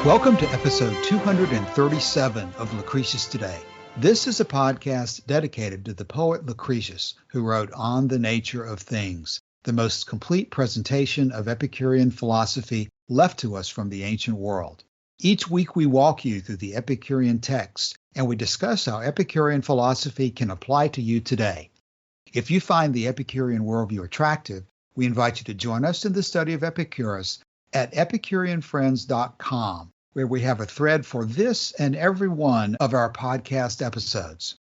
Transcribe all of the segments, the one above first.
Welcome to episode 237 of Lucretius Today. This is a podcast dedicated to the poet Lucretius, who wrote On the Nature of Things, the most complete presentation of Epicurean philosophy left to us from the ancient world. Each week we walk you through the Epicurean text, and we discuss how Epicurean philosophy can apply to you today. If you find the Epicurean worldview attractive, we invite you to join us in the study of Epicurus at EpicureanFriends.com, where we have a thread for this and every one of our podcast episodes.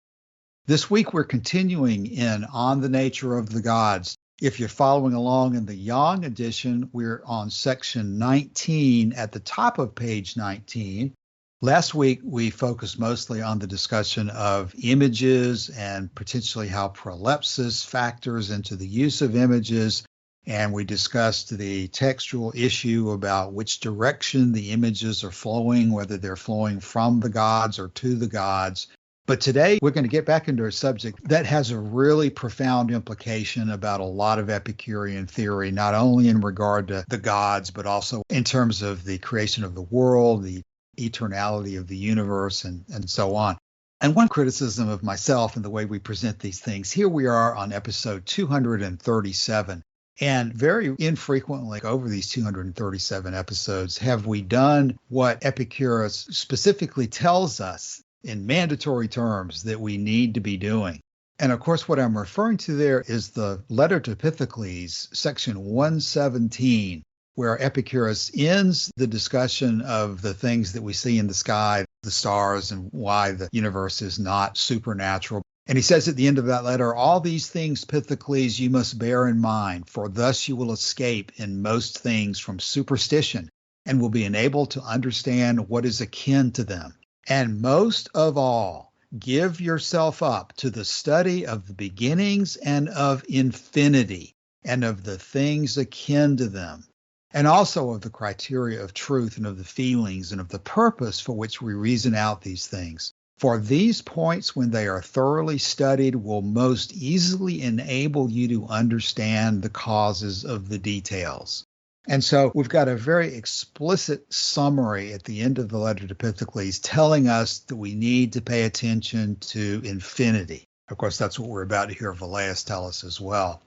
This week we're continuing in On the Nature of the Gods. If you're following along in the Yang edition, we're on section 19 at the top of page 19. Last week we focused mostly on the discussion of images and potentially how prolepsis factors into the use of images. And we discussed the textual issue about which direction the images are flowing, whether they're flowing from the gods or to the gods. But today we're going to get back into a subject that has a really profound implication about a lot of Epicurean theory, not only in regard to the gods, but also in terms of the creation of the world, the eternality of the universe, and so on. And one criticism of myself and the way we present these things, here we are on episode 237. And very infrequently over these 237 episodes have we done what Epicurus specifically tells us in mandatory terms that we need to be doing. And of course, what I'm referring to there is the letter to Pythocles, section 117, where Epicurus ends the discussion of the things that we see in the sky, the stars, and why the universe is not supernatural. And he says at the end of that letter, all these things, Pythocles, you must bear in mind, for thus you will escape in most things from superstition and will be enabled to understand what is akin to them. And most of all, give yourself up to the study of the beginnings and of infinity and of the things akin to them, and also of the criteria of truth and of the feelings and of the purpose for which we reason out these things. For these points, when they are thoroughly studied, will most easily enable you to understand the causes of the details. And so we've got a very explicit summary at the end of the letter to Pythocles telling us that we need to pay attention to infinity. Of course, that's what we're about to hear Velleius tell us as well.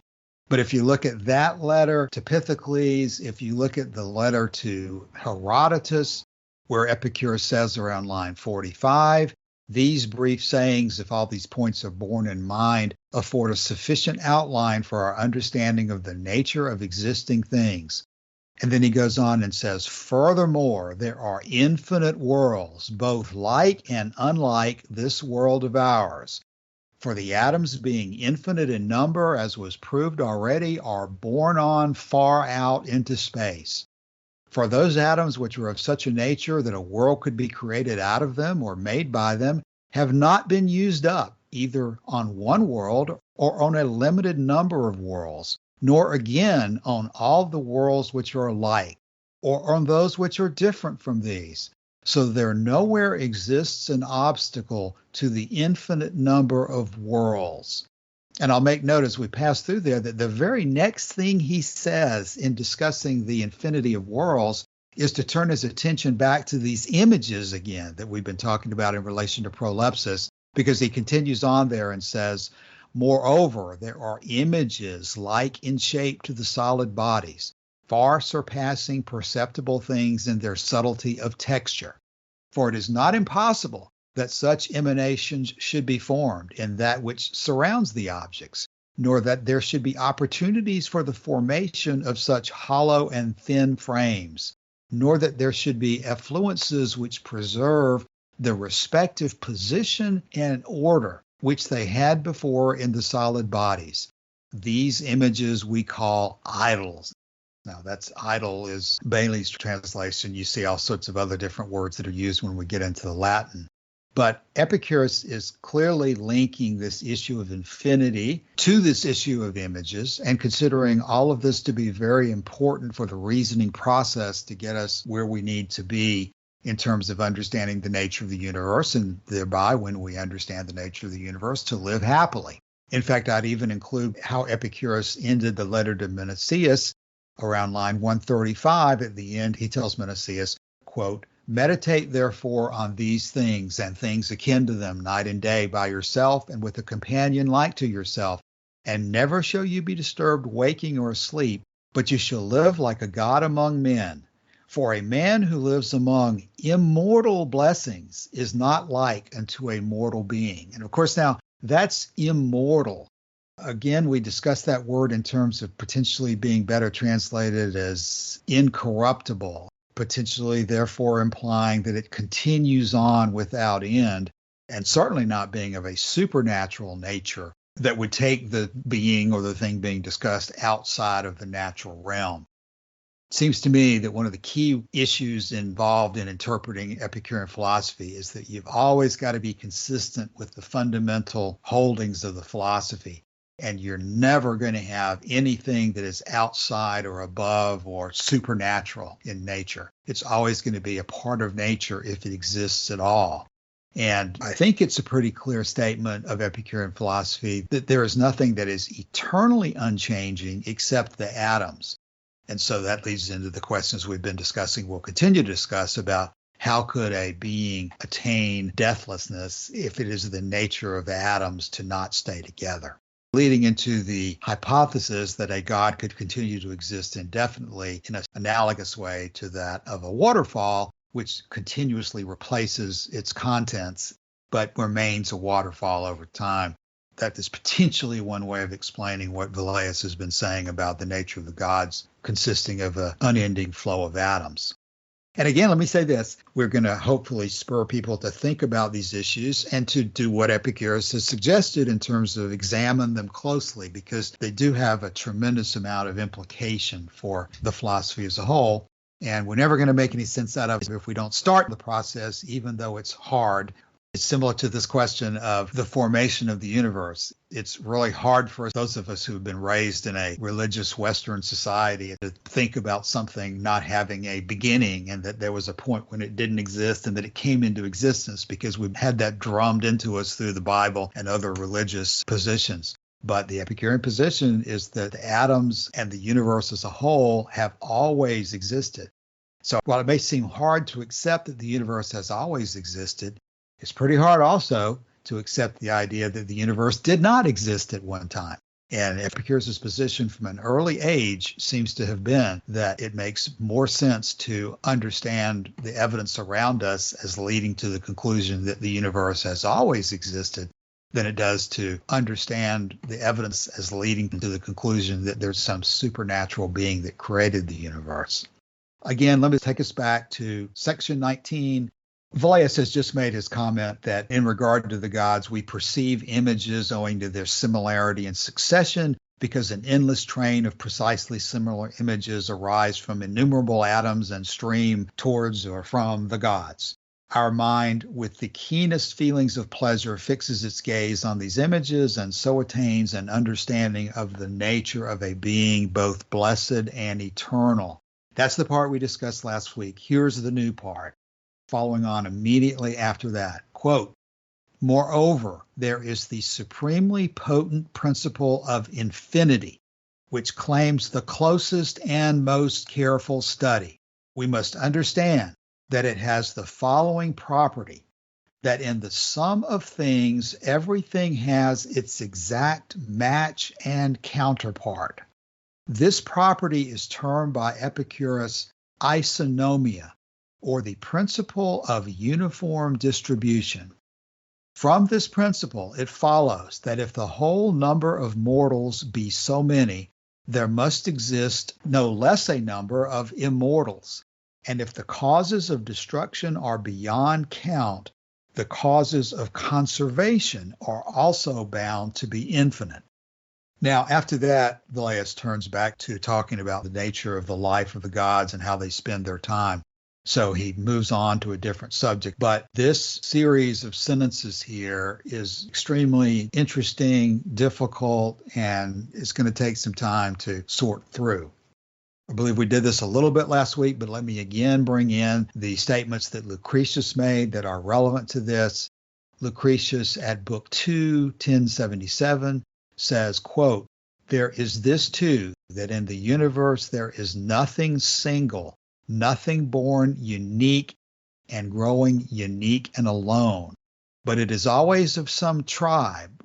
But if you look at that letter to Pythocles, if you look at the letter to Herodotus, where Epicurus says around line 45, these brief sayings, if all these points are borne in mind, afford a sufficient outline for our understanding of the nature of existing things. And then he goes on and says, furthermore, there are infinite worlds, both like and unlike this world of ours. For the atoms, being infinite in number, as was proved already, are borne on far out into space. For those atoms which are of such a nature that a world could be created out of them or made by them have not been used up either on one world or on a limited number of worlds, nor again on all the worlds which are alike, or on those which are different from these. So there nowhere exists an obstacle to the infinite number of worlds. And I'll make note as we pass through there that the very next thing he says in discussing the infinity of worlds is to turn his attention back to these images again that we've been talking about in relation to prolepsis, because he continues on there and says, moreover, there are images like in shape to the solid bodies, far surpassing perceptible things in their subtlety of texture. For it is not impossible that such emanations should be formed in that which surrounds the objects, nor that there should be opportunities for the formation of such hollow and thin frames, nor that there should be effluences which preserve the respective position and order which they had before in the solid bodies. These images we call idols. Now, that's idol is Bailey's translation. You see all sorts of other different words that are used when we get into the Latin. But Epicurus is clearly linking this issue of infinity to this issue of images and considering all of this to be very important for the reasoning process to get us where we need to be in terms of understanding the nature of the universe, and thereby, when we understand the nature of the universe, to live happily. In fact, I'd even include how Epicurus ended the letter to Menicius around line 135. At the end, he tells Menicius, quote, Meditate therefore on these things and things akin to them night and day by yourself and with a companion like to yourself. And never shall you be disturbed waking or asleep, but you shall live like a god among men. For a man who lives among immortal blessings is not like unto a mortal being. And of course, now that's immortal. Again, we discussed that word in terms of potentially being better translated as incorruptible, potentially therefore implying that it continues on without end, and certainly not being of a supernatural nature that would take the being or the thing being discussed outside of the natural realm. It seems to me that one of the key issues involved in interpreting Epicurean philosophy is that you've always got to be consistent with the fundamental holdings of the philosophy, and you're never going to have anything that is outside or above or supernatural in nature. It's always going to be a part of nature if it exists at all. And I think it's a pretty clear statement of Epicurean philosophy that there is nothing that is eternally unchanging except the atoms. And so that leads into the questions we've been discussing, we'll continue to discuss about how could a being attain deathlessness if it is the nature of atoms to not stay together, leading into the hypothesis that a God could continue to exist indefinitely in an analogous way to that of a waterfall, which continuously replaces its contents but remains a waterfall over time. That is potentially one way of explaining what Velleius has been saying about the nature of the gods consisting of an unending flow of atoms. And again, let me say this, we're going to hopefully spur people to think about these issues and to do what Epicurus has suggested in terms of examine them closely, because they do have a tremendous amount of implication for the philosophy as a whole. And we're never going to make any sense out of it if we don't start the process, even though it's hard. It's similar to this question of the formation of the universe. It's really hard for those of us who have been raised in a religious Western society to think about something not having a beginning and that there was a point when it didn't exist and that it came into existence, because we've had that drummed into us through the Bible and other religious positions. But the Epicurean position is that the atoms and the universe as a whole have always existed. So while it may seem hard to accept that the universe has always existed, it's pretty hard also to accept the idea that the universe did not exist at one time. And Epicurus' position from an early age seems to have been that it makes more sense to understand the evidence around us as leading to the conclusion that the universe has always existed than it does to understand the evidence as leading to the conclusion that there's some supernatural being that created the universe. Again, let me take us back to section 19. Velleius has just made his comment that in regard to the gods, we perceive images owing to their similarity and succession, because an endless train of precisely similar images arise from innumerable atoms and stream towards or from the gods. Our mind, with the keenest feelings of pleasure, fixes its gaze on these images and so attains an understanding of the nature of a being both blessed and eternal. That's the part we discussed last week. Here's the new part. Following on immediately after that, quote, moreover, there is the supremely potent principle of infinity, which claims the closest and most careful study. We must understand that it has the following property, that in the sum of things, everything has its exact match and counterpart. This property is termed by Epicurus isonomia, or the principle of uniform distribution. From this principle, it follows that if the whole number of mortals be so many, there must exist no less a number of immortals. And if the causes of destruction are beyond count, the causes of conservation are also bound to be infinite. Now, after that, Velleius turns back to talking about the nature of the life of the gods and how they spend their time. So he moves on to a different subject. But this series of sentences here is extremely interesting, difficult, and it's going to take some time to sort through. I believe we did this a little bit last week, but let me again bring in the statements that Lucretius made that are relevant to this. Lucretius at Book 2, 1077 says, quote, there is this too, that in the universe there is nothing single, nothing born unique and growing unique and alone, but it is always of some tribe,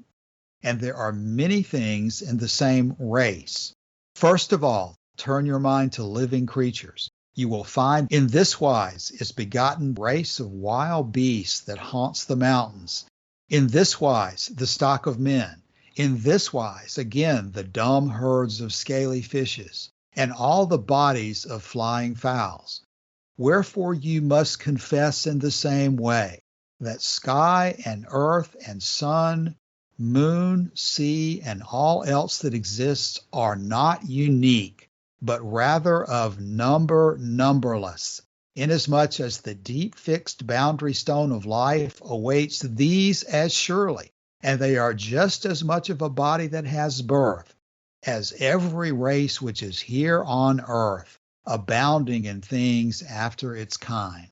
and there are many things in the same race. First of all, turn your mind to living creatures. You will find in this wise is begotten race of wild beasts that haunts the mountains. In this wise the stock of men. In this wise, again, the dumb herds of scaly fishes, and all the bodies of flying fowls. Wherefore you must confess in the same way that sky and earth and sun, moon, sea, and all else that exists are not unique, but rather of number numberless, inasmuch as the deep fixed boundary stone of life awaits these as surely, and they are just as much of a body that has birth, as every race which is here on earth, abounding in things after its kind.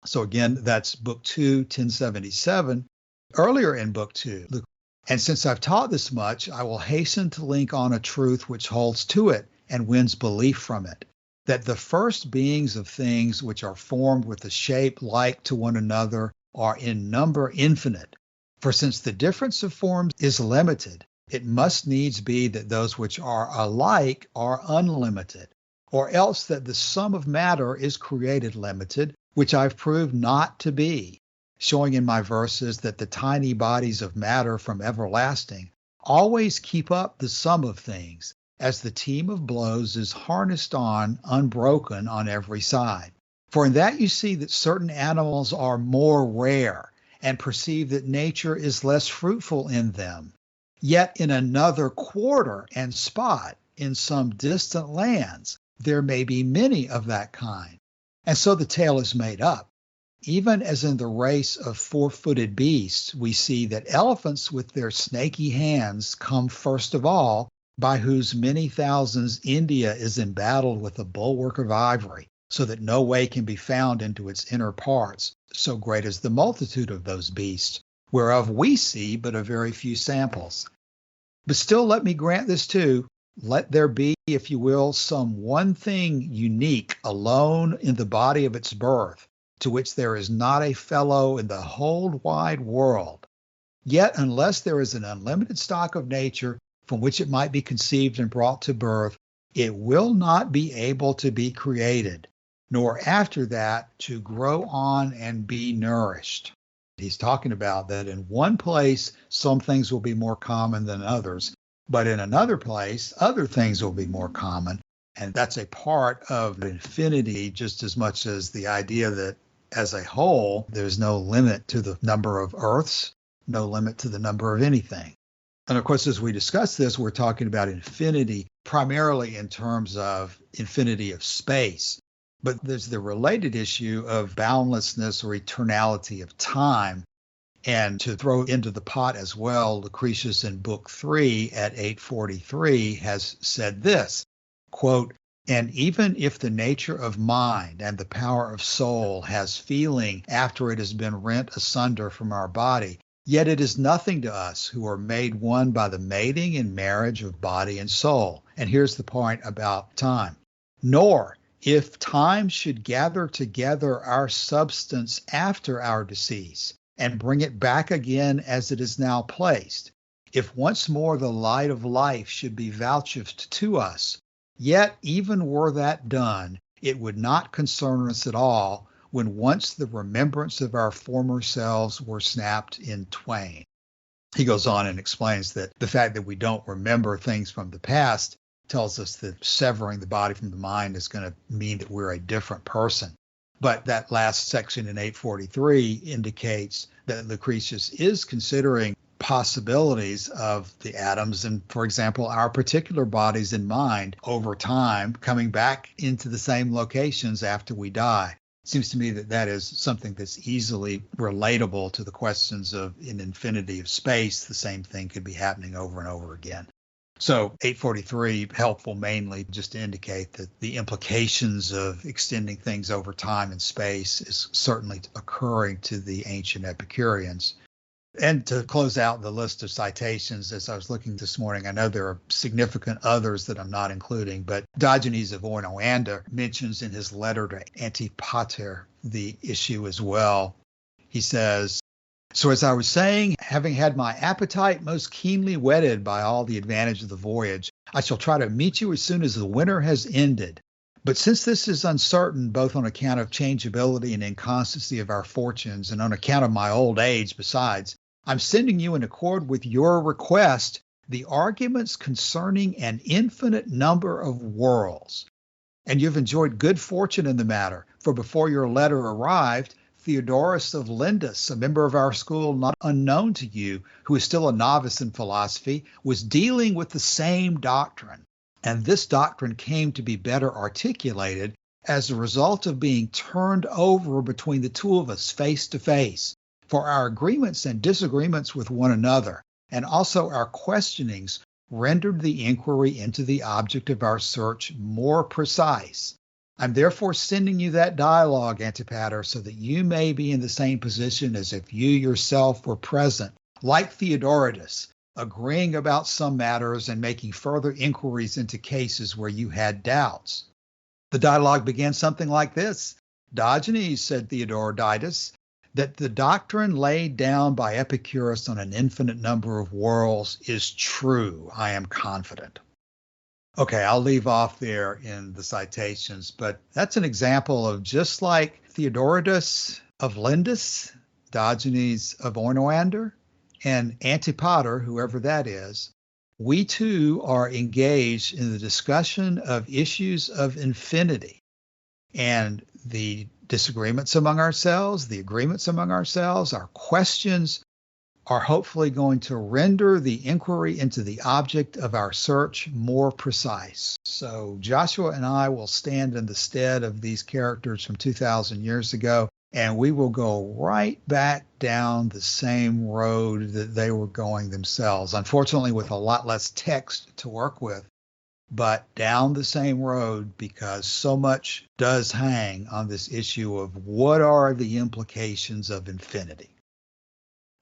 So again, that's Book 2, 1077. Earlier in Book 2, and since I've taught this much, I will hasten to link on a truth which holds to it and wins belief from it, that the first beings of things which are formed with a shape like to one another are in number infinite. For since the difference of forms is limited, it must needs be that those which are alike are unlimited, or else that the sum of matter is created limited, which I've proved not to be, showing in my verses that the tiny bodies of matter from everlasting always keep up the sum of things, as the team of blows is harnessed on unbroken on every side. For in that you see that certain animals are more rare, and perceive that nature is less fruitful in them. Yet in another quarter and spot, in some distant lands, there may be many of that kind. And so the tale is made up. Even as in the race of four-footed beasts, we see that elephants with their snaky hands come first of all, by whose many thousands India is embattled with a bulwark of ivory, so that no way can be found into its inner parts, so great is the multitude of those beasts, whereof we see but a very few samples. But still let me grant this too, let there be, if you will, some one thing unique alone in the body of its birth, to which there is not a fellow in the whole wide world. Yet unless there is an unlimited stock of nature from which it might be conceived and brought to birth, it will not be able to be created, nor after that to grow on and be nourished. He's talking about that in one place, some things will be more common than others, but in another place, other things will be more common. And that's a part of infinity just as much as the idea that as a whole, there's no limit to the number of earths, no limit to the number of anything. And of course, as we discuss this, we're talking about infinity primarily in terms of infinity of space. But there's the related issue of boundlessness or eternality of time. And to throw into the pot as well, Lucretius in Book 3 at 843 has said this, quote, "And even if the nature of mind and the power of soul has feeling after it has been rent asunder from our body, yet it is nothing to us who are made one by the mating and marriage of body and soul." And here's the point about time. "Nor, if time should gather together our substance after our decease, and bring it back again as it is now placed, if once more the light of life should be vouchsafed to us, yet even were that done, it would not concern us at all, when once the remembrance of our former selves were snapped in twain." He goes on and explains that the fact that we don't remember things from the past tells us that severing the body from the mind is going to mean that we're a different person. But that last section in 843 indicates that Lucretius is considering possibilities of the atoms and, for example, our particular bodies and mind over time coming back into the same locations after we die. It seems to me that that is something that's easily relatable to the questions of in infinity of space, the same thing could be happening over and over again. So 843, helpful mainly just to indicate that the implications of extending things over time and space is certainly occurring to the ancient Epicureans. And to close out the list of citations, as I was looking this morning, I know there are significant others that I'm not including, but Diogenes of Oinoander mentions in his letter to Antipater the issue as well. He says, "So as I was saying, having had my appetite most keenly whetted by all the advantage of the voyage, I shall try to meet you as soon as the winter has ended. But since this is uncertain, both on account of changeability and inconstancy of our fortunes, and on account of my old age besides, I'm sending you in accord with your request the arguments concerning an infinite number of worlds. And you've enjoyed good fortune in the matter, for before your letter arrived, Theodorus of Lindus, a member of our school not unknown to you, who is still a novice in philosophy, was dealing with the same doctrine. And this doctrine came to be better articulated as a result of being turned over between the two of us face to face. For our agreements and disagreements with one another, and also our questionings, rendered the inquiry into the object of our search more precise. I'm therefore sending you that dialogue, Antipater, so that you may be in the same position as if you yourself were present, like Theodoratus, agreeing about some matters and making further inquiries into cases where you had doubts." The dialogue began something like this. "Diogenes," said Theodoratus, "that the doctrine laid down by Epicurus on an infinite number of worlds is true, I am confident." Okay, I'll leave off there in the citations, but that's an example of just like Theodoratus of Lindus, Diogenes of Oinoander, and Antipater, whoever that is, we too are engaged in the discussion of issues of infinity. And the disagreements among ourselves, the agreements among ourselves, our questions are hopefully going to render the inquiry into the object of our search more precise. So Joshua and I will stand in the stead of these characters from 2,000 years ago, and we will go right back down the same road that they were going themselves, unfortunately with a lot less text to work with, but down the same road, because so much does hang on this issue of what are the implications of infinity.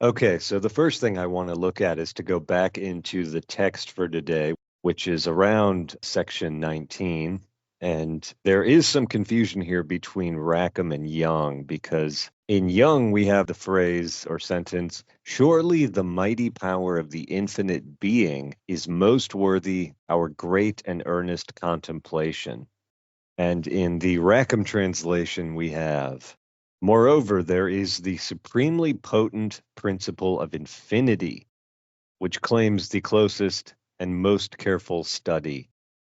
Okay, so the first thing I want to look at is to go back into the text for today, which is around section 19. And there is some confusion here between Rackham and Young, because in Young we have the phrase or sentence, "Surely the mighty power of the infinite being is most worthy our great and earnest contemplation." And in the Rackham translation we have, "Moreover, there is the supremely potent principle of infinity, which claims the closest and most careful study."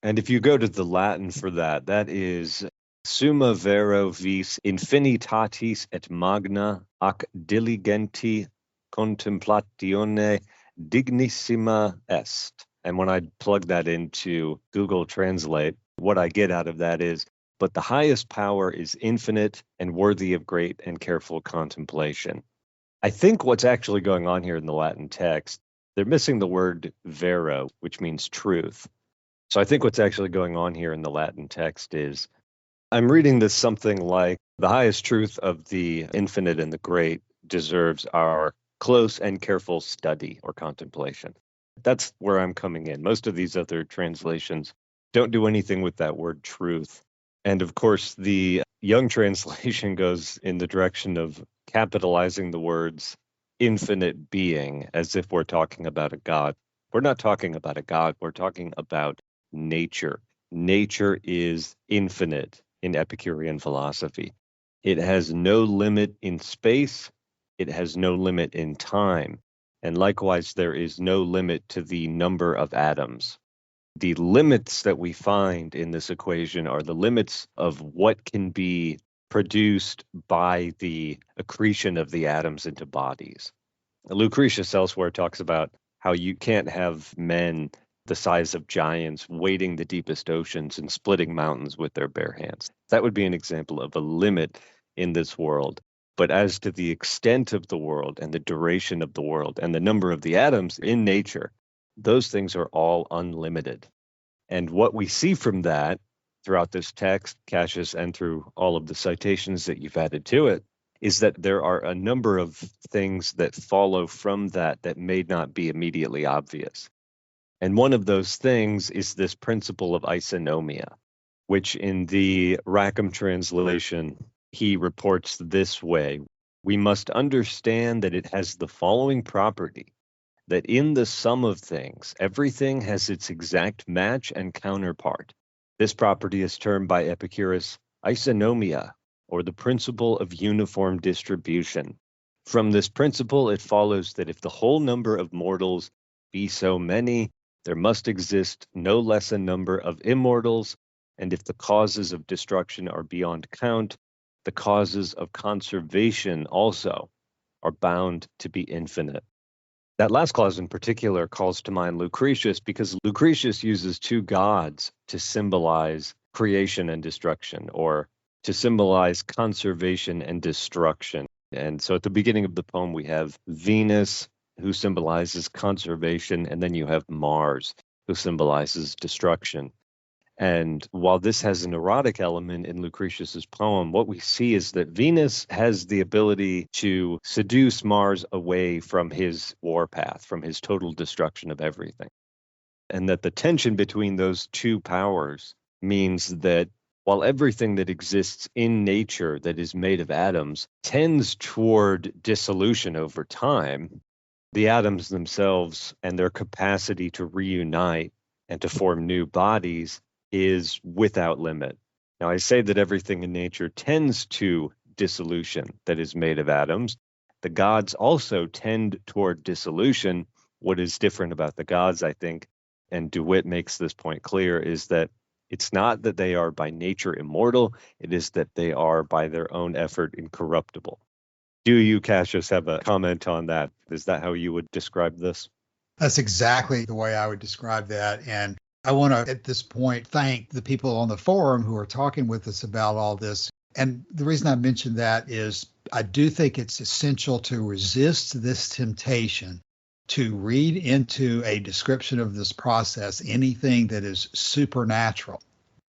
And if you go to the Latin for that, that is "Summa vero vis infinitatis et magna ac diligenti contemplatione dignissima est." And when I plug that into Google Translate, what I get out of that is, "But the highest power is infinite and worthy of great and careful contemplation." I think what's actually going on here in the Latin text, they're missing the word vero, which means truth. So I think what's actually going on here in the Latin text is, I'm reading this something like, "The highest truth of the infinite and the great deserves our close and careful study or contemplation." That's where I'm coming in. Most of these other translations don't do anything with that word truth. And of course, the Young translation goes in the direction of capitalizing the words infinite being as if we're talking about a God. We're not talking about a God. We're talking about nature. Nature is infinite in Epicurean philosophy. It has no limit in space. It has no limit in time. And likewise, there is no limit to the number of atoms. The limits that we find in this equation are the limits of what can be produced by the accretion of the atoms into bodies. Lucretius elsewhere talks about how you can't have men the size of giants wading the deepest oceans and splitting mountains with their bare hands. That would be an example of a limit in this world. But as to the extent of the world and the duration of the world and the number of the atoms in nature, those things are all unlimited. And what we see from that throughout this text, Cassius, and through all of the citations that you've added to it, is that there are a number of things that follow from that that may not be immediately obvious. And one of those things is this principle of isonomia, which in the Rackham translation, he reports this way: we must understand that it has the following property, that in the sum of things, everything has its exact match and counterpart. This property is termed by Epicurus isonomia, or the principle of uniform distribution. From this principle, it follows that if the whole number of mortals be so many, there must exist no less a number of immortals, and if the causes of destruction are beyond count, the causes of conservation also are bound to be infinite. That last clause in particular calls to mind Lucretius, because Lucretius uses two gods to symbolize creation and destruction, or to symbolize conservation and destruction. And so at the beginning of the poem, we have Venus, who symbolizes conservation, and then you have Mars, who symbolizes destruction. And while this has an erotic element in Lucretius's poem, what we see is that Venus has the ability to seduce Mars away from his warpath, from his total destruction of everything. And that the tension between those two powers means that while everything that exists in nature that is made of atoms tends toward dissolution over time, the atoms themselves and their capacity to reunite and to form new bodies is without limit. Now, I say that everything in nature tends to dissolution that is made of atoms. The gods also tend toward dissolution. What is different about the gods, I think, and DeWitt makes this point clear, is that it's not that they are by nature immortal, it is that they are by their own effort incorruptible. Do you, Cassius, have a comment on that? Is that how you would describe this? That's exactly the way I would describe that. And I want to, at this point, thank the people on the forum who are talking with us about all this. And the reason I mentioned that is I do think it's essential to resist this temptation to read into a description of this process anything that is supernatural.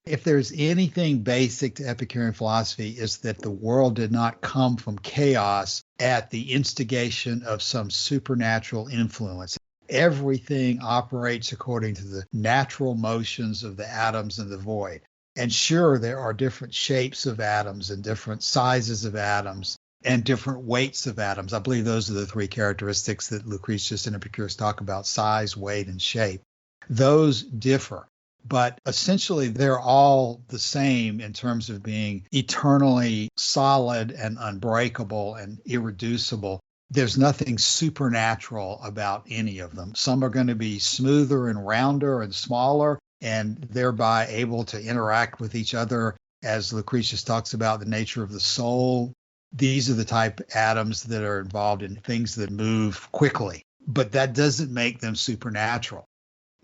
If there's anything basic to Epicurean philosophy, is that the world did not come from chaos at the instigation of some supernatural influence. Everything operates according to the natural motions of the atoms in the void. And sure, there are different shapes of atoms and different sizes of atoms and different weights of atoms. I believe those are the three characteristics that Lucretius and Epicurus talk about: size, weight, and shape. Those differ, but essentially they're all the same in terms of being eternally solid and unbreakable and irreducible. There's nothing supernatural about any of them. Some are going to be smoother and rounder and smaller, and thereby able to interact with each other, as Lucretius talks about the nature of the soul. These are the type atoms that are involved in things that move quickly, but that doesn't make them supernatural.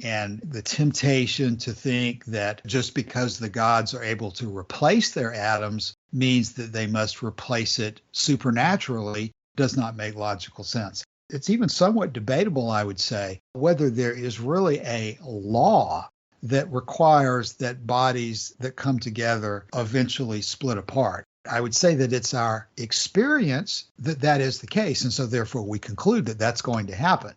And the temptation to think that just because the gods are able to replace their atoms means that they must replace it supernaturally does not make logical sense. It's even somewhat debatable, I would say, whether there is really a law that requires that bodies that come together eventually split apart. I would say that it's our experience that that is the case, and so therefore we conclude that that's going to happen.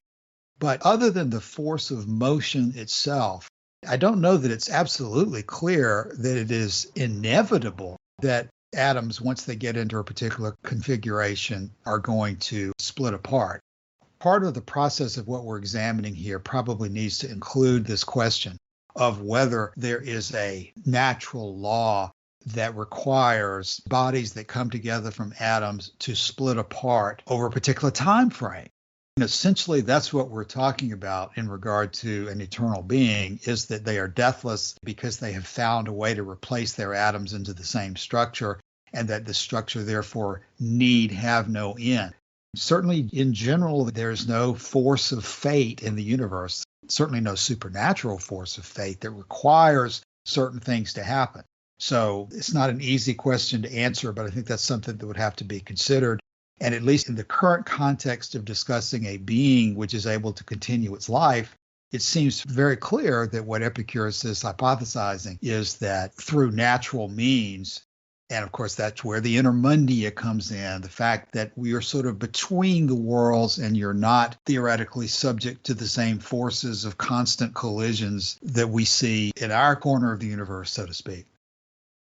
But other than the force of motion itself, I don't know that it's absolutely clear that it is inevitable that atoms, once they get into a particular configuration, are going to split apart. Part of the process of what we're examining here probably needs to include this question of whether there is a natural law that requires bodies that come together from atoms to split apart over a particular time frame. And essentially, that's what we're talking about in regard to an eternal being, is that they are deathless because they have found a way to replace their atoms into the same structure, and that the structure therefore need have no end. Certainly, in general, there's no force of fate in the universe, certainly no supernatural force of fate that requires certain things to happen. So it's not an easy question to answer, but I think that's something that would have to be considered. And at least in the current context of discussing a being which is able to continue its life, it seems very clear that what Epicurus is hypothesizing is that through natural means, And of course, that's where the intermundia comes in, the fact that we are sort of between the worlds and you're not theoretically subject to the same forces of constant collisions that we see in our corner of the universe, so to speak.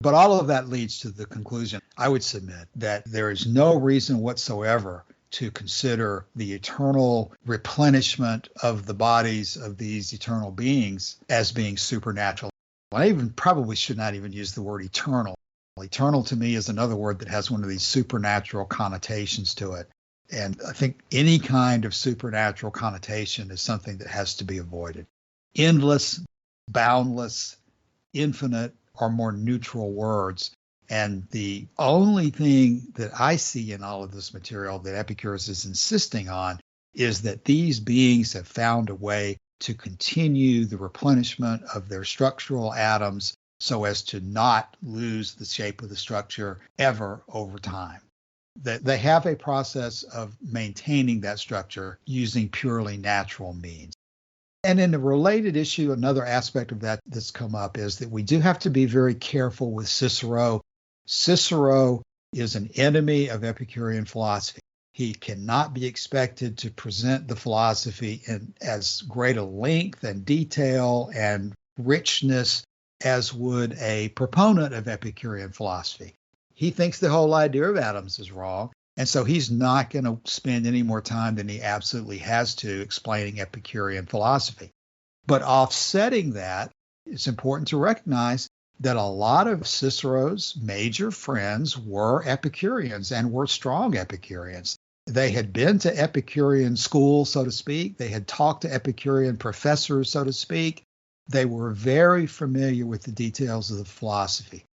But all of that leads to the conclusion, I would submit, that there is no reason whatsoever to consider the eternal replenishment of the bodies of these eternal beings as being supernatural. I even probably should not even use the word eternal. Eternal to me is another word that has one of these supernatural connotations to it. And I think any kind of supernatural connotation is something that has to be avoided. Endless, boundless, infinite are more neutral words. And the only thing that I see in all of this material that Epicurus is insisting on is that these beings have found a way to continue the replenishment of their structural atoms so as to not lose the shape of the structure ever over time. That they have a process of maintaining that structure using purely natural means. And in a related issue, another aspect of that that's come up is that we do have to be very careful with Cicero. Cicero is an enemy of Epicurean philosophy. He cannot be expected to present the philosophy in as great a length and detail and richness as would a proponent of Epicurean philosophy. He thinks the whole idea of atoms is wrong, and so he's not going to spend any more time than he absolutely has to explaining Epicurean philosophy. But offsetting that, it's important to recognize that a lot of Cicero's major friends were Epicureans and were strong Epicureans. They had been to Epicurean school, so to speak. They had talked to Epicurean professors, so to speak. They were very familiar with the details of the philosophy.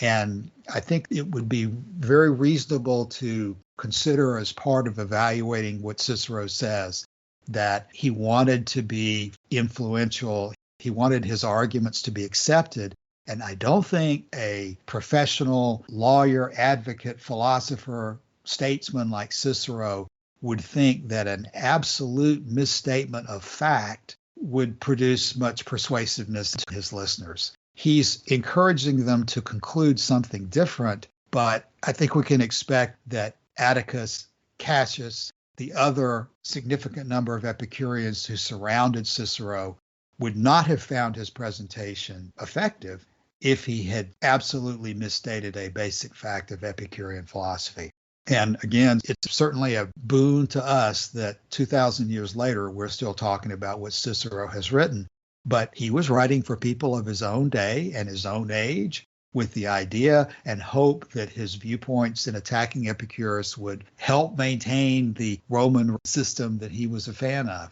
And I think it would be very reasonable to consider as part of evaluating what Cicero says, that he wanted to be influential. He wanted his arguments to be accepted. And I don't think a professional lawyer, advocate, philosopher, statesman like Cicero would think that an absolute misstatement of fact would produce much persuasiveness to his listeners. He's encouraging them to conclude something different, but I think we can expect that Atticus, Cassius, the other significant number of Epicureans who surrounded Cicero would not have found his presentation effective if he had absolutely misstated a basic fact of Epicurean philosophy. And again, it's certainly a boon to us that 2,000 years later, we're still talking about what Cicero has written. But he was writing for people of his own day and his own age with the idea and hope that his viewpoints in attacking Epicurus would help maintain the Roman system that he was a fan of.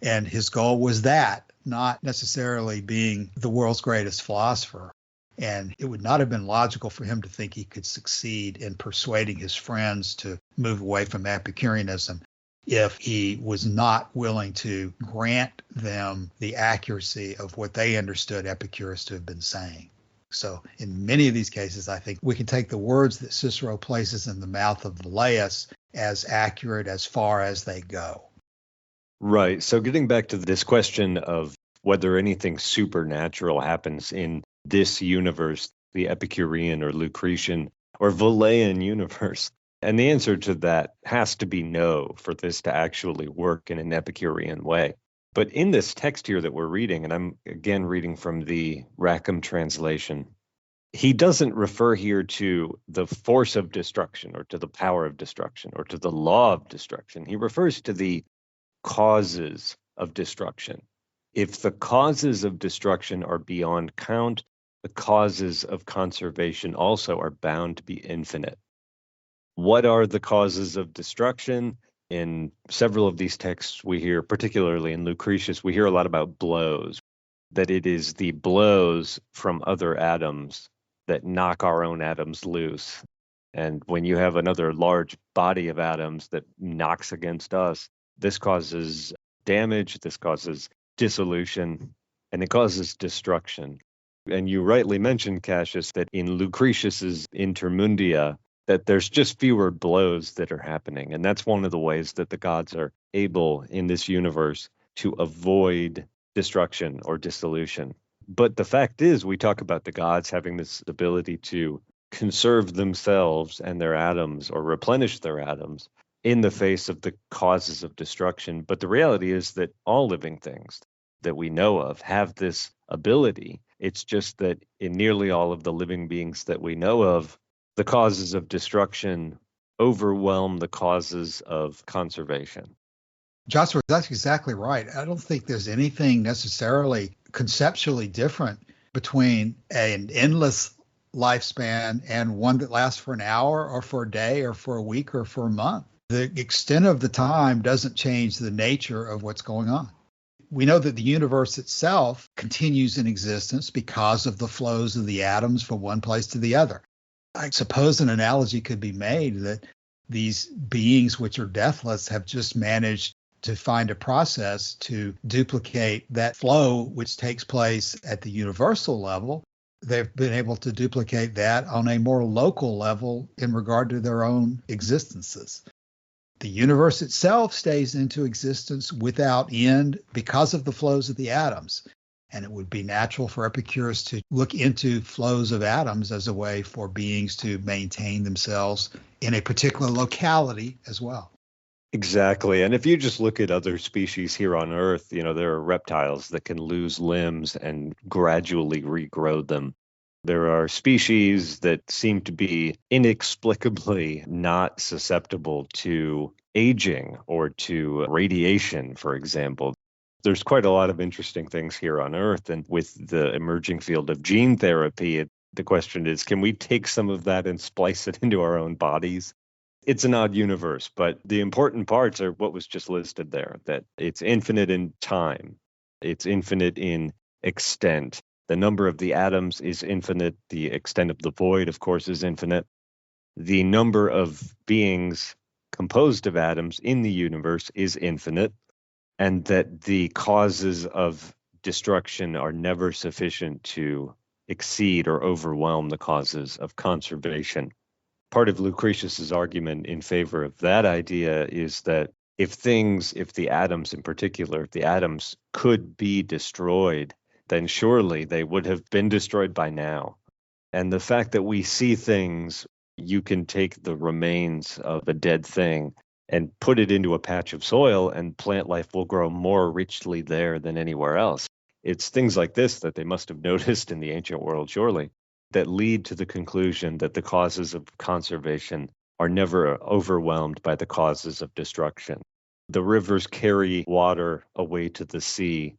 And his goal was that, not necessarily being the world's greatest philosopher. And it would not have been logical for him to think he could succeed in persuading his friends to move away from Epicureanism if he was not willing to grant them the accuracy of what they understood Epicurus to have been saying. So in many of these cases, I think we can take the words that Cicero places in the mouth of Velleius as accurate as far as they go. Right. So getting back to this question of whether anything supernatural happens in this universe, the Epicurean or Lucretian or Velleian universe. And the answer to that has to be no for this to actually work in an Epicurean way. But in this text here that we're reading, and I'm again reading from the Rackham translation, he doesn't refer here to the force of destruction or to the power of destruction or to the law of destruction. He refers to the causes of destruction. If the causes of destruction are beyond count, the causes of conservation also are bound to be infinite. What are the causes of destruction? In several of these texts we hear, particularly in Lucretius, we hear a lot about blows, that it is the blows from other atoms that knock our own atoms loose. And when you have another large body of atoms that knocks against us, this causes damage, this causes dissolution, and it causes destruction. And you rightly mentioned, Cassius, that in Lucretius's Intermundia, that there's just fewer blows that are happening. And that's one of the ways that the gods are able in this universe to avoid destruction or dissolution. But the fact is, we talk about the gods having this ability to conserve themselves and their atoms or replenish their atoms in the face of the causes of destruction. But the reality is that all living things that we know of have this ability. It's just that in nearly all of the living beings that we know of, the causes of destruction overwhelm the causes of conservation. Joshua, that's exactly right. I don't think there's anything necessarily conceptually different between an endless lifespan and one that lasts for an hour or for a day or for a week or for a month. The extent of the time doesn't change the nature of what's going on. We know that the universe itself continues in existence because of the flows of the atoms from one place to the other. I suppose an analogy could be made that these beings which are deathless have just managed to find a process to duplicate that flow which takes place at the universal level. They've been able to duplicate that on a more local level in regard to their own existences. The universe itself stays into existence without end because of the flows of the atoms. And it would be natural for Epicurus to look into flows of atoms as a way for beings to maintain themselves in a particular locality as well. Exactly. And if you just look at other species here on Earth, there are reptiles that can lose limbs and gradually regrow them. There are species that seem to be inexplicably not susceptible to aging or to radiation, for example. There's quite a lot of interesting things here on Earth. And with the emerging field of gene therapy, the question is, can we take some of that and splice it into our own bodies? It's an odd universe, but the important parts are what was just listed there, that it's infinite in time, it's infinite in extent. The number of the atoms is infinite. The extent of the void, of course, is infinite. The number of beings composed of atoms in the universe is infinite, and that the causes of destruction are never sufficient to exceed or overwhelm the causes of conservation. Part of Lucretius's argument in favor of that idea is that if the atoms in particular, if the atoms could be destroyed, then surely they would have been destroyed by now. And the fact that we see things, you can take the remains of a dead thing and put it into a patch of soil and plant life will grow more richly there than anywhere else. It's things like this that they must have noticed in the ancient world, surely, that lead to the conclusion that the causes of conservation are never overwhelmed by the causes of destruction. The rivers carry water away to the sea,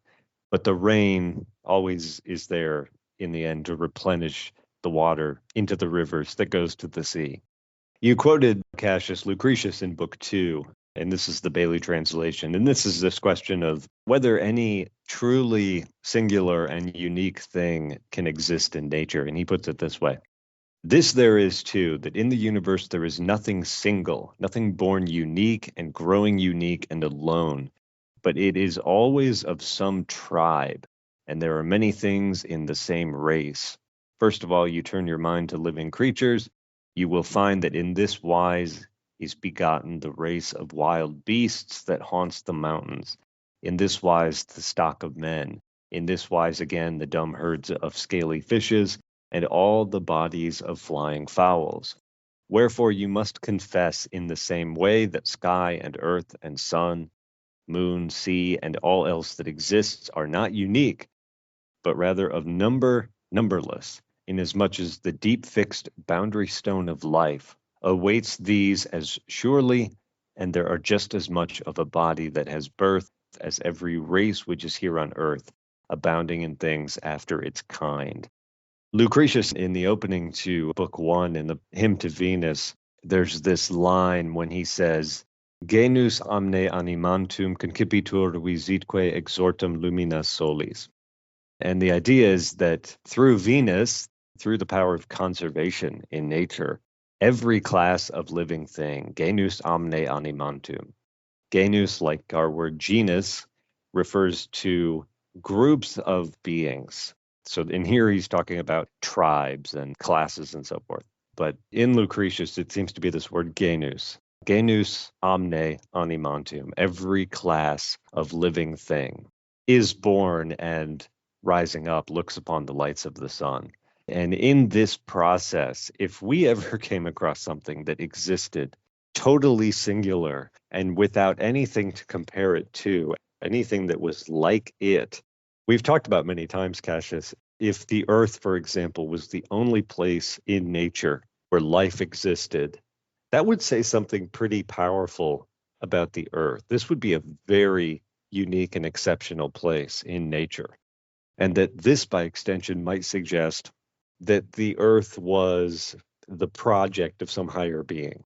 but the rain always is there in the end to replenish the water into the rivers that goes to the sea. You quoted Cassius Lucretius in Book 2, and this is the Bailey translation. And this is this question of whether any truly singular and unique thing can exist in nature. And he puts it this way: this there is too, that in the universe there is nothing single, nothing born unique and growing unique and alone, but it is always of some tribe, and there are many things in the same race. First of all, you turn your mind to living creatures, you will find that in this wise is begotten the race of wild beasts that haunts the mountains. In this wise the stock of men. In this wise again the dumb herds of scaly fishes, and all the bodies of flying fowls. Wherefore you must confess in the same way that sky and earth and sun, moon, sea, and all else that exists are not unique, but rather of number numberless, inasmuch as the deep fixed boundary stone of life awaits these as surely, and there are just as much of a body that has birth as every race which is here on earth, abounding in things after its kind. Lucretius, in the opening to Book 1, in the Hymn to Venus, there's this line when he says, Genus omne animantum concipitur visitque exortum lumina solis. And the idea is that through Venus, through the power of conservation in nature, every class of living thing, genus omne animantum. Genus, like our word genus, refers to groups of beings. So in here, he's talking about tribes and classes and so forth. But in Lucretius, it seems to be this word genus. Genus omne animantum. Every class of living thing is born and rising up, looks upon the lights of the sun. And in this process, if we ever came across something that existed totally singular and without anything to compare it to, anything that was like it, we've talked about many times, Cassius, if the earth, for example, was the only place in nature where life existed, that would say something pretty powerful about the earth. This would be a very unique and exceptional place in nature. And that this, by extension, might suggest that the earth was the project of some higher being.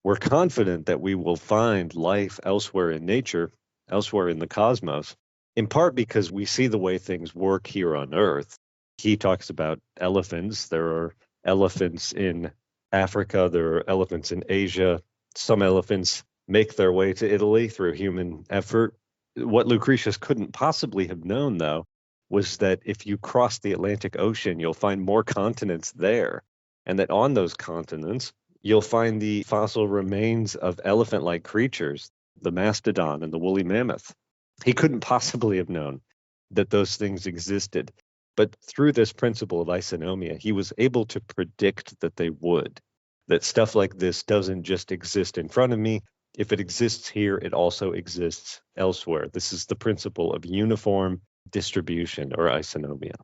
We're confident that we will find life elsewhere in nature, elsewhere in the cosmos, in part because we see the way things work here on Earth. He talks about elephants. There are elephants in Africa, there are elephants in Asia. Some elephants make their way to Italy through human effort. What Lucretius couldn't possibly have known, though, was that if you cross the Atlantic Ocean, you'll find more continents there, and that on those continents, you'll find the fossil remains of elephant-like creatures, the mastodon and the woolly mammoth. He couldn't possibly have known that those things existed. But through this principle of isonomia, he was able to predict that they would, that stuff like this doesn't just exist in front of me. If it exists here, it also exists elsewhere. This is the principle of uniform distribution, or isonomia.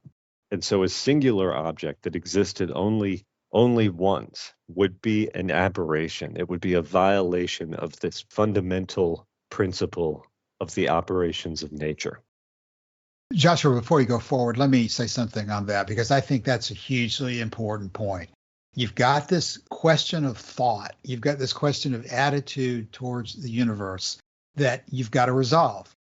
And so a singular object that existed only once would be an aberration. It would be a violation of this fundamental principle of the operations of nature. Joshua, before you go forward, let me say something on that, because I think that's a hugely important point. You've got this question of thought. You've got this question of attitude towards the universe that you've got to resolve.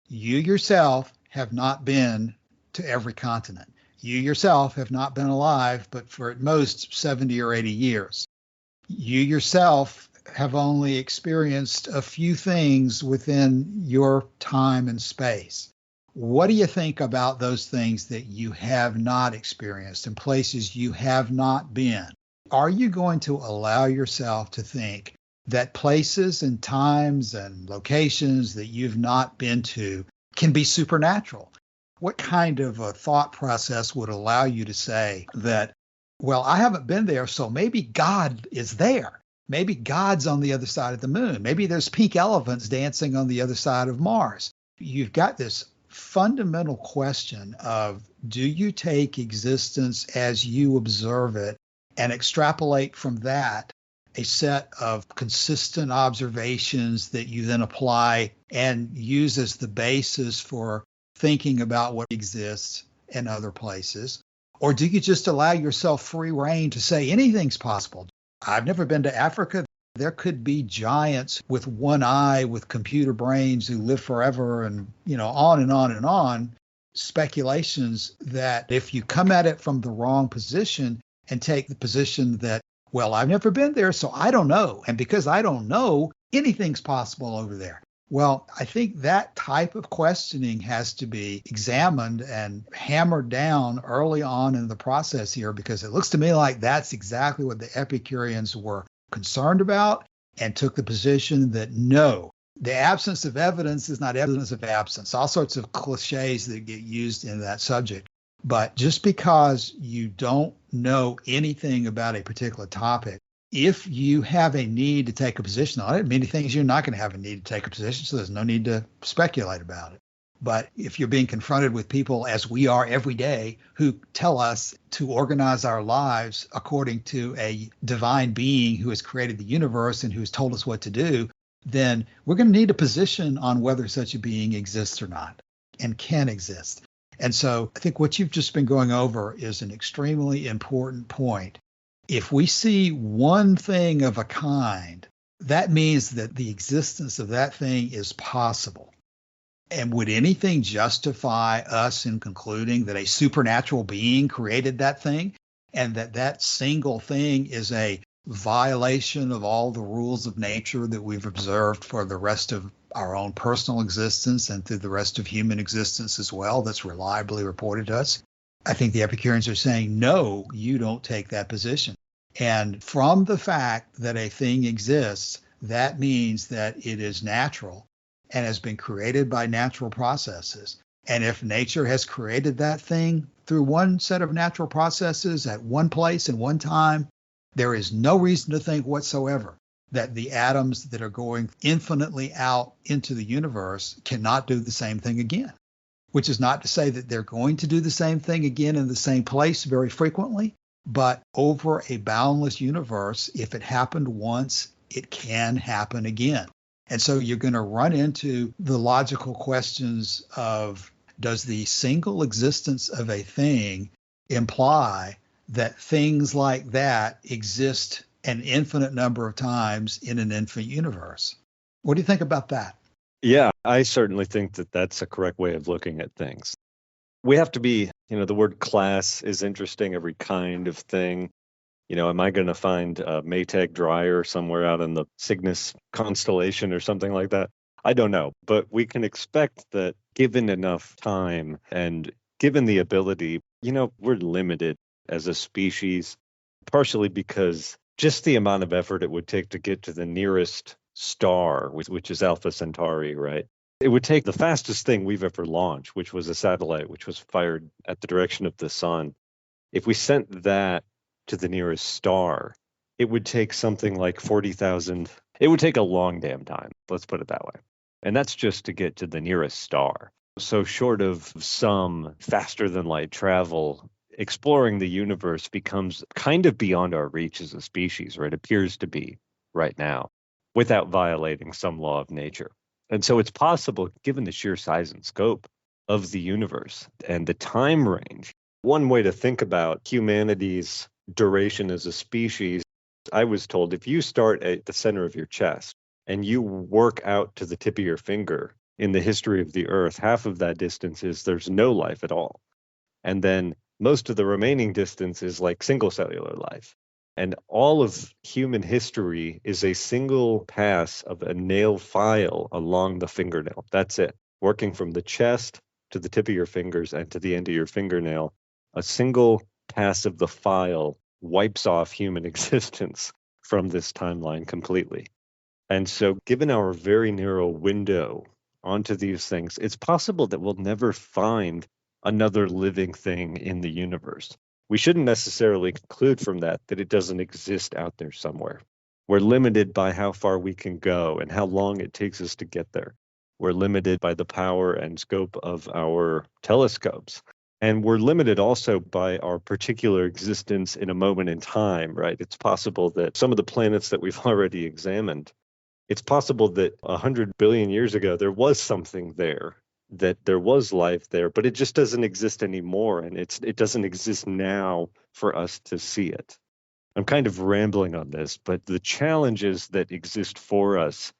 You yourself have not been to every continent. You yourself have not been alive, but for at most 70 or 80 years. You yourself have only experienced a few things within your time and space. What do you think about those things that you have not experienced in places you have not been? Are you going to allow yourself to think that places and times and locations that you've not been to can be supernatural? What kind of a thought process would allow you to say that, well, I haven't been there, so maybe God is there. Maybe God's on the other side of the moon. Maybe there's pink elephants dancing on the other side of Mars. You've got this fundamental question of, do you take existence as you observe it and extrapolate from that a set of consistent observations that you then apply and use as the basis for thinking about what exists in other places? Or do you just allow yourself free rein to say anything's possible? I've never been to Africa. There could be giants with one eye, with computer brains who live forever, and, on and on and on. Speculations that if you come at it from the wrong position and take the position that, well, I've never been there, so I don't know. And because I don't know, anything's possible over there. Well, I think that type of questioning has to be examined and hammered down early on in the process here, because it looks to me like that's exactly what the Epicureans were concerned about, and took the position that no, the absence of evidence is not evidence of absence. All sorts of cliches that get used in that subject. But just because you don't know anything about a particular topic, if you have a need to take a position on it, many things you're not going to have a need to take a position, so there's no need to speculate about it. But if you're being confronted with people, as we are every day, who tell us to organize our lives according to a divine being who has created the universe and who has told us what to do, then we're going to need a position on whether such a being exists or not and can exist. And so I think what you've just been going over is an extremely important point. If we see one thing of a kind, that means that the existence of that thing is possible. And would anything justify us in concluding that a supernatural being created that thing, and that that single thing is a violation of all the rules of nature that we've observed for the rest of our own personal existence and through the rest of human existence as well, that's reliably reported to us? I think the Epicureans are saying, no, you don't take that position. And from the fact that a thing exists, that means that it is natural and has been created by natural processes. And if nature has created that thing through one set of natural processes at one place and one time, there is no reason to think whatsoever that the atoms that are going infinitely out into the universe cannot do the same thing again. Which is not to say that they're going to do the same thing again in the same place very frequently, but over a boundless universe, if it happened once, it can happen again. And so you're going to run into the logical questions of, does the single existence of a thing imply that things like that exist an infinite number of times in an infinite universe? What do you think about that? Yeah, I certainly think that that's a correct way of looking at things. We have to be, the word class is interesting, every kind of thing. Am I going to find a Maytag dryer somewhere out in the Cygnus constellation or something like that? I don't know, but we can expect that given enough time and given the ability, we're limited as a species, partially because just the amount of effort it would take to get to the nearest star, which is Alpha Centauri, right? It would take the fastest thing we've ever launched, which was a satellite, which was fired at the direction of the sun. If we sent that to the nearest star, it would take something like 40,000. It would take a long damn time. Let's put it that way. And that's just to get to the nearest star. So short of some faster than light travel, exploring the universe becomes kind of beyond our reach as a species, or it appears to be right now, without violating some law of nature. And so it's possible, given the sheer size and scope of the universe and the time range, one way to think about humanity's duration as a species, I was told if you start at the center of your chest and you work out to the tip of your finger in the history of the Earth, half of that distance is there's no life at all. And then most of the remaining distance is like single cellular life. And all of human history is a single pass of a nail file along the fingernail. That's it. Working from the chest to the tip of your fingers and to the end of your fingernail, a single pass of the file wipes off human existence from this timeline completely. And so given our very narrow window onto these things, it's possible that we'll never find another living thing in the universe. We shouldn't necessarily conclude from that it doesn't exist out there somewhere. We're limited by how far we can go and how long it takes us to get there. We're limited by the power and scope of our telescopes. And we're limited also by our particular existence in a moment in time, right? It's possible that some of the planets that we've already examined, it's possible that 100 billion years ago, there was something there, that there was life there, but it just doesn't exist anymore. And it doesn't exist now for us to see it. I'm kind of rambling on this, but the challenges that exist for us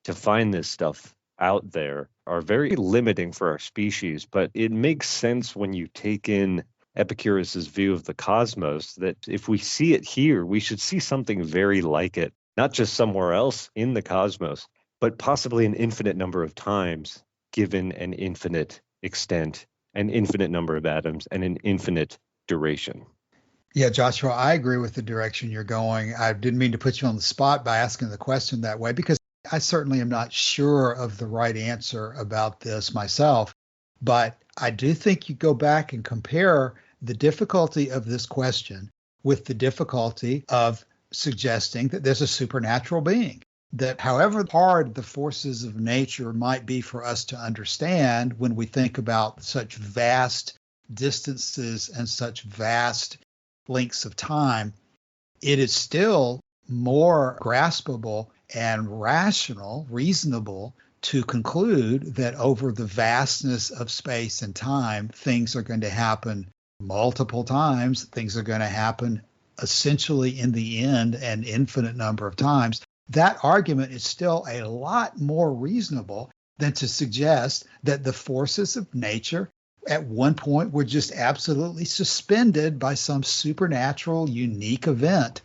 to find this stuff out there are very limiting for our species. But it makes sense when you take in Epicurus's view of the cosmos that if we see it here, we should see something very like it, not just somewhere else in the cosmos, but possibly an infinite number of times, given an infinite extent, an infinite number of atoms, and an infinite duration. Yeah, Joshua, I agree with the direction you're going. I didn't mean to put you on the spot by asking the question that way, because I certainly am not sure of the right answer about this myself. But I do think you go back and compare the difficulty of this question with the difficulty of suggesting that there's a supernatural being. That however hard the forces of nature might be for us to understand when we think about such vast distances and such vast lengths of time, it is still more graspable and rational, reasonable to conclude that over the vastness of space and time, things are going to happen multiple times. Things are going to happen essentially in the end an infinite number of times. That argument is still a lot more reasonable than to suggest that the forces of nature at one point were just absolutely suspended by some supernatural, unique event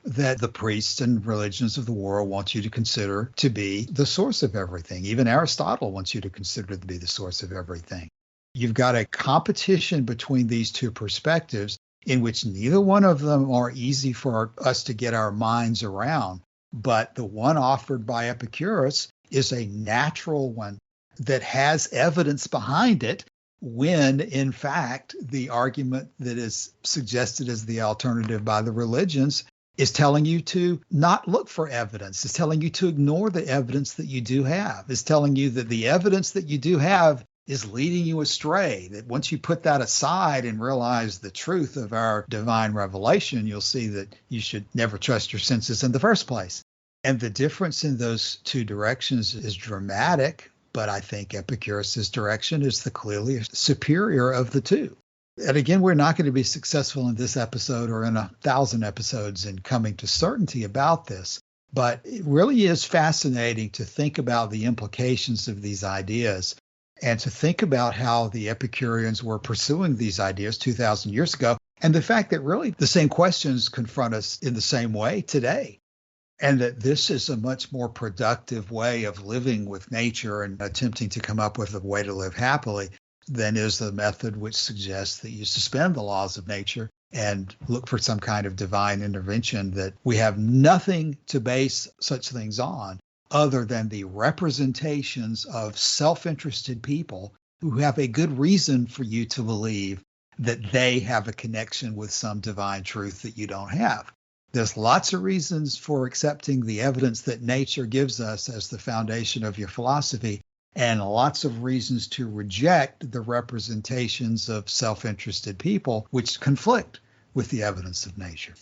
that the priests and religions of the world want you to consider to be the source of everything. Even Aristotle wants you to consider it to be the source of everything. You've got a competition between these two perspectives in which neither one of them are easy for us to get our minds around. But the one offered by Epicurus is a natural one that has evidence behind it when, in fact, the argument that is suggested as the alternative by the religions is telling you to not look for evidence. It's telling you to ignore the evidence that you do have. It's telling you that the evidence that you do have is leading you astray, that once you put that aside and realize the truth of our divine revelation, you'll see that you should never trust your senses in the first place. And the difference in those two directions is dramatic, but I think Epicurus's direction is the clearly superior of the two. And again, we're not going to be successful in this episode or in 1,000 episodes in coming to certainty about this, but it really is fascinating to think about the implications of these ideas and to think about how the Epicureans were pursuing these ideas 2,000 years ago, and the fact that really the same questions confront us in the same way today, and that this is a much more productive way of living with nature and attempting to come up with a way to live happily than is the method which suggests that you suspend the laws of nature and look for some kind of divine intervention, that we have nothing to base such things on other than the representations of self-interested people who have a good reason for you to believe that they have a connection with some divine truth that you don't have. There's lots of reasons for accepting the evidence that nature gives us as the foundation of your philosophy, and lots of reasons to reject the representations of self-interested people which conflict with the evidence of nature.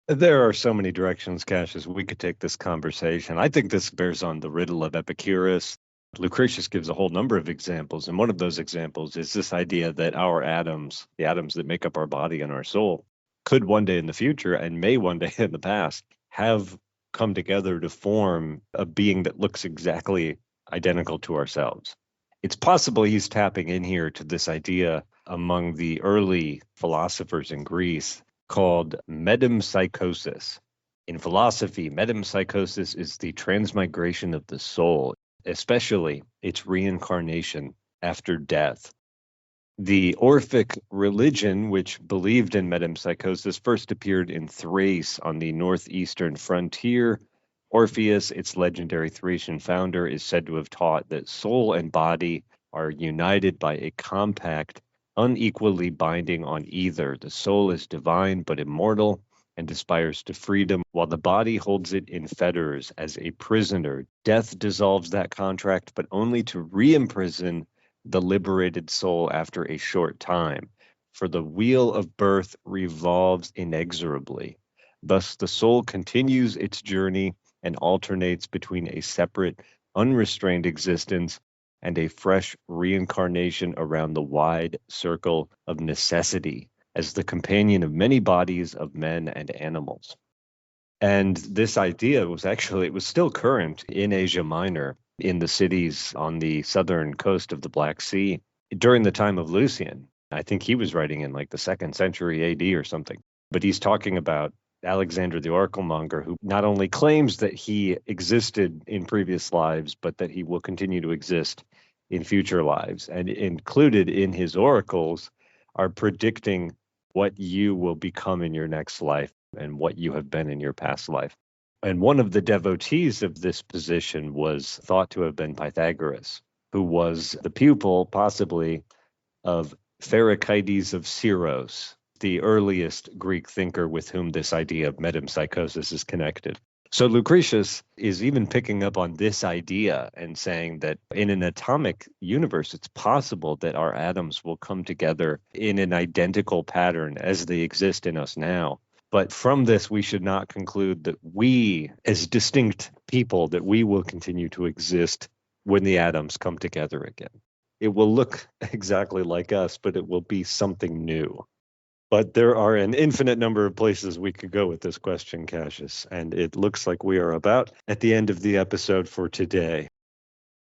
There are so many directions, Cassius, we could take this conversation. I think this bears on the riddle of Epicurus. Lucretius gives a whole number of examples, and one of those examples is this idea that our atoms, the atoms that make up our body and our soul, could one day in the future and may one day in the past have come together to form a being that looks exactly identical to ourselves. It's possible he's tapping in here to this idea among the early philosophers in Greece called metempsychosis. In philosophy, metempsychosis is the transmigration of the soul, especially its reincarnation after death. The Orphic religion, which believed in metempsychosis, first appeared in Thrace on the northeastern frontier. Orpheus, its legendary Thracian founder, is said to have taught that soul and body are united by a compact, unequally binding on either. The soul is divine but immortal and aspires to freedom, while the body holds it in fetters as a prisoner. Death dissolves that contract, but only to re-imprison the liberated soul after a short time. For the wheel of birth revolves inexorably. Thus the soul continues its journey and alternates between a separate, unrestrained existence and a fresh reincarnation around the wide circle of necessity as the companion of many bodies of men and animals. And this idea was actually, it was still current in Asia Minor, in the cities on the southern coast of the Black Sea during the time of Lucian. I think he was writing in like the 2nd century AD or something. But he's talking about Alexander the Oraclemonger, who not only claims that he existed in previous lives, but that he will continue to exist in future lives. And included in his oracles are predicting what you will become in your next life and what you have been in your past life. And one of the devotees of this position was thought to have been Pythagoras, who was the pupil, possibly, of Pherecydes of Syros, the earliest Greek thinker with whom this idea of metempsychosis is connected. So Lucretius is even picking up on this idea and saying that in an atomic universe, it's possible that our atoms will come together in an identical pattern as they exist in us now. But from this, we should not conclude that we, as distinct people, that we will continue to exist when the atoms come together again. It will look exactly like us, but it will be something new. But there are an infinite number of places we could go with this question, Cassius, and it looks like we are about at the end of the episode for today.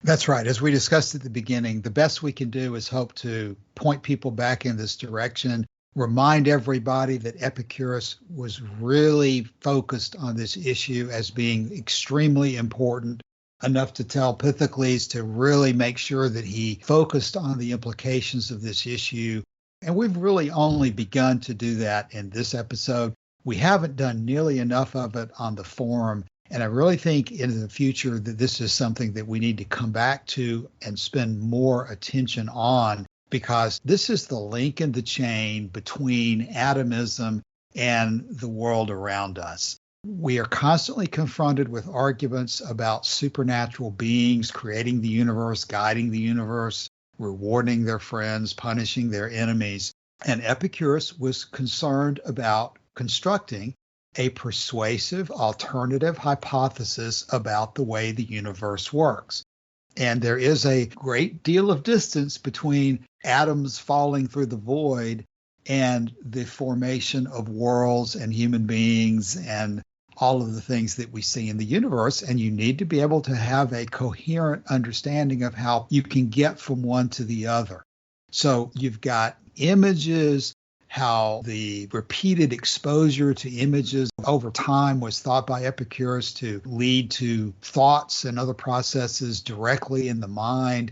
That's right. As we discussed at the beginning, the best we can do is hope to point people back in this direction, remind everybody that Epicurus was really focused on this issue as being extremely important, enough to tell Pythocles to really make sure that he focused on the implications of this issue. And we've really only begun to do that in this episode. We haven't done nearly enough of it on the forum. And I really think in the future that this is something that we need to come back to and spend more attention on because this is the link in the chain between atomism and the world around us. We are constantly confronted with arguments about supernatural beings creating the universe, guiding the universe, rewarding their friends, punishing their enemies. And Epicurus was concerned about constructing a persuasive alternative hypothesis about the way the universe works. And there is a great deal of distance between atoms falling through the void and the formation of worlds and human beings and all of the things that we see in the universe. And you need to be able to have a coherent understanding of how you can get from one to the other. So you've got images, how the repeated exposure to images over time was thought by Epicurus to lead to thoughts and other processes directly in the mind.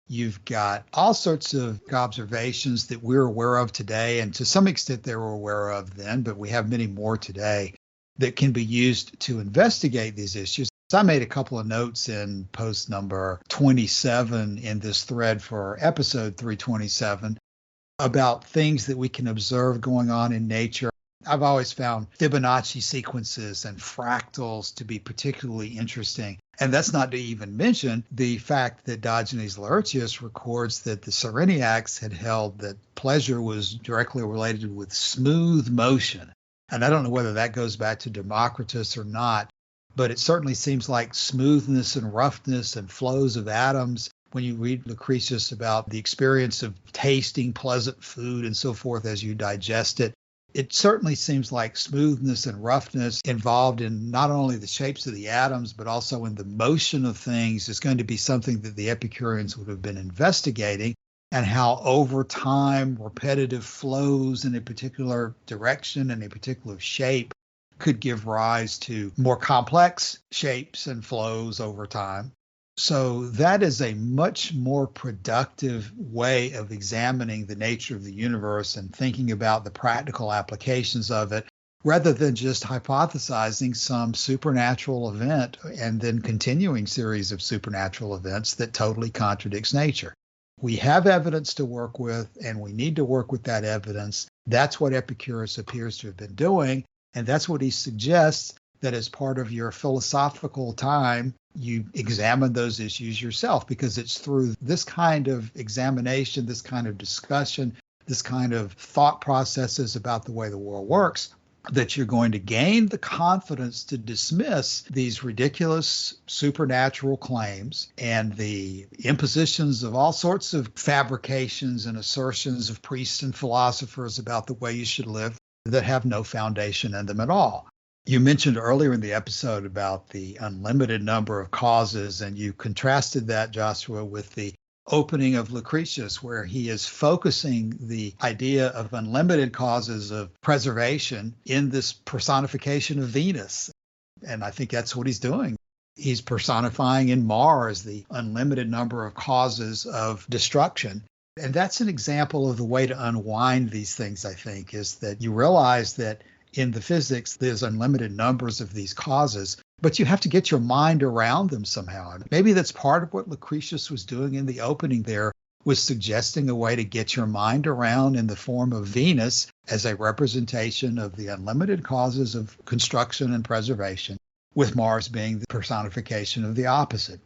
You've got all sorts of observations that we're aware of today, and to some extent they were aware of then, but we have many more today that can be used to investigate these issues. So I made a couple of notes in post number 27 in this thread for episode 327 about things that we can observe going on in nature. I've always found Fibonacci sequences and fractals to be particularly interesting. And that's not to even mention the fact that Diogenes Laertius records that the Cyrenaics had held that pleasure was directly related with smooth motion. And I don't know whether that goes back to Democritus or not, but it certainly seems like smoothness and roughness and flows of atoms. When you read Lucretius about the experience of tasting pleasant food and so forth as you digest it, it certainly seems like smoothness and roughness involved in not only the shapes of the atoms, but also in the motion of things is going to be something that the Epicureans would have been investigating, and how over time repetitive flows in a particular direction and a particular shape could give rise to more complex shapes and flows over time. So that is a much more productive way of examining the nature of the universe and thinking about the practical applications of it, rather than just hypothesizing some supernatural event and then continuing series of supernatural events that totally contradicts nature. We have evidence to work with, and we need to work with that evidence. That's what Epicurus appears to have been doing, and that's what he suggests, that as part of your philosophical time, you examine those issues yourself, because it's through this kind of examination, this kind of discussion, this kind of thought processes about the way the world works, that you're going to gain the confidence to dismiss these ridiculous supernatural claims and the impositions of all sorts of fabrications and assertions of priests and philosophers about the way you should live that have no foundation in them at all. You mentioned earlier in the episode about the unlimited number of causes, and you contrasted that, Joshua, with the opening of Lucretius, where he is focusing the idea of unlimited causes of preservation in this personification of Venus. And I think that's what he's doing. He's personifying in Mars the unlimited number of causes of destruction. And that's an example of the way to unwind these things, I think, is that you realize that in the physics, there's unlimited numbers of these causes, but you have to get your mind around them somehow. Maybe that's part of what Lucretius was doing in the opening there, was suggesting a way to get your mind around in the form of Venus as a representation of the unlimited causes of construction and preservation, with Mars being the personification of the opposite.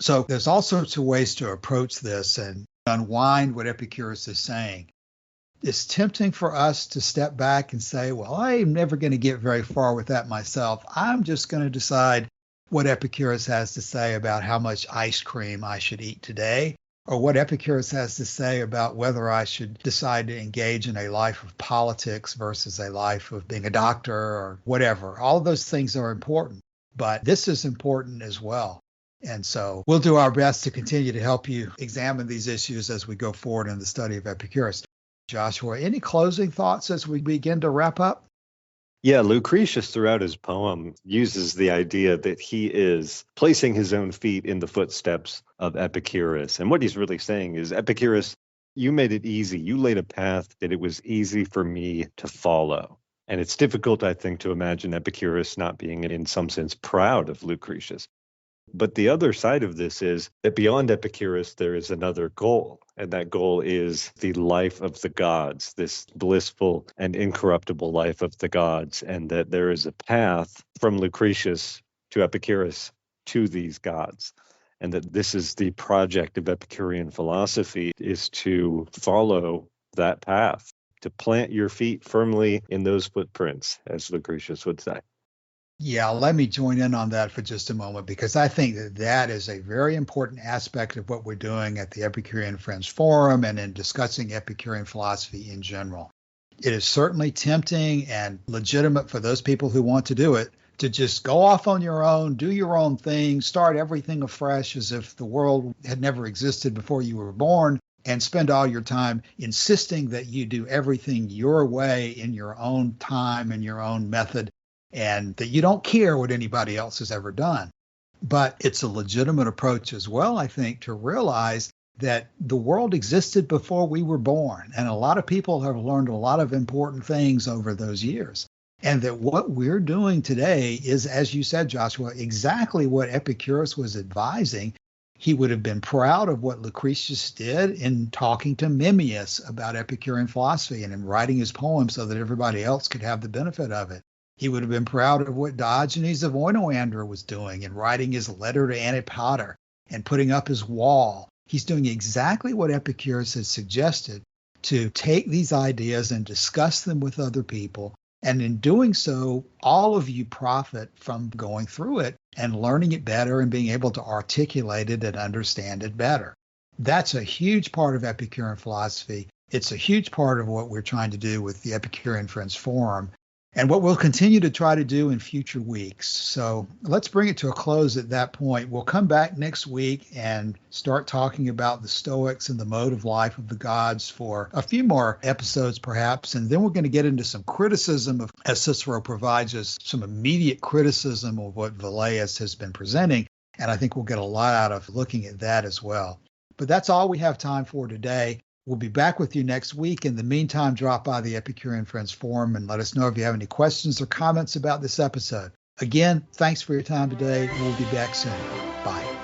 So there's all sorts of ways to approach this and unwind what Epicurus is saying. It's tempting for us to step back and say, well, I'm never going to get very far with that myself. I'm just going to decide what Epicurus has to say about how much ice cream I should eat today, or what Epicurus has to say about whether I should decide to engage in a life of politics versus a life of being a doctor or whatever. All of those things are important, but this is important as well. And so we'll do our best to continue to help you examine these issues as we go forward in the study of Epicurus. Joshua, any closing thoughts as we begin to wrap up? Yeah, Lucretius throughout his poem uses the idea that he is placing his own feet in the footsteps of Epicurus. And what he's really saying is, Epicurus, you made it easy. You laid a path that it was easy for me to follow. And it's difficult, I think, to imagine Epicurus not being in some sense proud of Lucretius. But the other side of this is that beyond Epicurus, there is another goal, and that goal is the life of the gods, this blissful and incorruptible life of the gods, and that there is a path from Lucretius to Epicurus to these gods. And that this is the project of Epicurean philosophy, is to follow that path, to plant your feet firmly in those footprints, as Lucretius would say. Yeah, let me join in on that for just a moment, because I think that that is a very important aspect of what we're doing at the Epicurean Friends Forum and in discussing Epicurean philosophy in general. It is certainly tempting and legitimate for those people who want to do it to just go off on your own, do your own thing, start everything afresh as if the world had never existed before you were born, and spend all your time insisting that you do everything your way in your own time and your own method, and that you don't care what anybody else has ever done. But it's a legitimate approach as well, I think, to realize that the world existed before we were born. And a lot of people have learned a lot of important things over those years. And that what we're doing today is, as you said, Joshua, exactly what Epicurus was advising. He would have been proud of what Lucretius did in talking to Memmius about Epicurean philosophy and in writing his poem so that everybody else could have the benefit of it. He would have been proud of what Diogenes of Oinoandra was doing in writing his letter to Antipater and putting up his wall. He's doing exactly what Epicurus had suggested, to take these ideas and discuss them with other people. And in doing so, all of you profit from going through it and learning it better and being able to articulate it and understand it better. That's a huge part of Epicurean philosophy. It's a huge part of what we're trying to do with the Epicurean Friends Forum, and what we'll continue to try to do in future weeks. So let's bring it to a close at that point. We'll come back next week and start talking about the Stoics and the mode of life of the gods for a few more episodes, perhaps. And then we're going to get into some criticism of, as Cicero provides us, some immediate criticism of what Velleius has been presenting. And I think we'll get a lot out of looking at that as well. But that's all we have time for today. We'll be back with you next week. In the meantime, drop by the Epicurean Friends Forum and let us know if you have any questions or comments about this episode. Again, thanks for your time today. We'll be back soon. Bye.